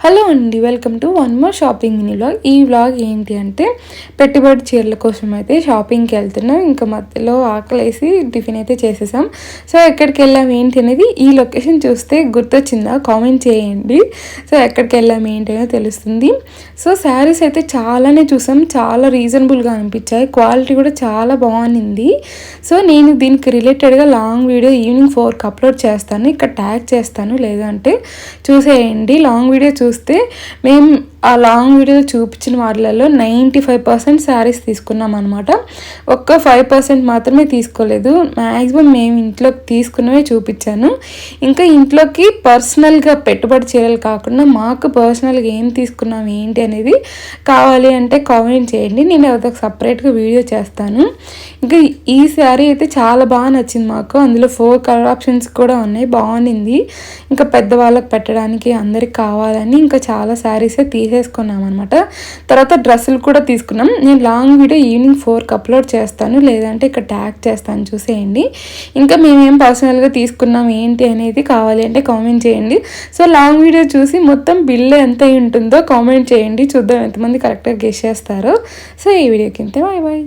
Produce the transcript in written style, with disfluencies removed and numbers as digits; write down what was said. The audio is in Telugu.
హలో అండి, welcome to one more shopping mini vlog. ఈ వ్లాగ్ ఏంటి అంటే పెట్టుబడి చీరల కోసం అయితే షాపింగ్కి వెళ్తున్నాం. ఇంకా మధ్యలో ఆకలేసి టిఫిన్ అయితే చేసేసాం. సో ఎక్కడికి వెళ్ళాం ఏంటి అనేది ఈ లొకేషన్ చూస్తే గుర్తొచ్చిందా కామెంట్ చేయండి. సో ఎక్కడికి వెళ్ళాం ఏంటి అనేది తెలుస్తుంది. సో శారీస్ అయితే చాలానే చూసాం, చాలా రీజనబుల్గా అనిపించాయి, క్వాలిటీ కూడా చాలా బాగుంది. సో నేను దీనికి రిలేటెడ్గా లాంగ్ వీడియో ఈవినింగ్ 4కి అప్లోడ్ చేస్తాను, ఇక్కడ ట్యాగ్ చేస్తాను, లేదంటే చూసేయండి. లాంగ్ వీడియో చూస్తే మేము ఆ లాంగ్ వీడియో చూపించిన వాటిలలో 95% శారీస్ తీసుకున్నాం అనమాట. ఒక్క 5% మాత్రమే తీసుకోలేదు. మ్యాక్సిమం మేము ఇంట్లోకి తీసుకున్నవే చూపించాను. ఇంకా ఇంట్లోకి పర్సనల్గా పెట్టుబడి చీరలు కాకుండా మాకు పర్సనల్గా ఏం తీసుకున్నాం ఏంటి అనేది కావాలి అంటే కామెంట్ చేయండి, నేను అదొక సపరేట్గా వీడియో చేస్తాను. ఇంకా ఈ శారీ అయితే చాలా బాగా నచ్చింది మాకు. అందులో 4 కలర్ ఆప్షన్స్ కూడా ఉన్నాయి, బాగుంది. ఇంకా పెద్దవాళ్ళకి పెట్టడానికి అందరికి కావాలని ఇంకా చాలా శారీసే తీసేసుకున్నాం అనమాట. తర్వాత డ్రెస్సులు కూడా తీసుకున్నాం. నేను లాంగ్ వీడియో ఈవినింగ్ 4కి అప్లోడ్ చేస్తాను, లేదంటే ఇక్కడ ట్యాగ్ చేస్తాను, చూసేయండి. ఇంకా మేమేం పర్సనల్గా తీసుకున్నాం ఏంటి అనేది కావాలి అంటే కామెంట్ చేయండి. సో లాంగ్ వీడియో చూసి మొత్తం బిల్ ఎంత ఉంటుందో కామెంట్ చేయండి, చూద్దాం ఎంతమంది కరెక్ట్గా గెస్ చేస్తారో. సో ఈ వీడియోకి ఇంతే, బాయ్ బాయ్.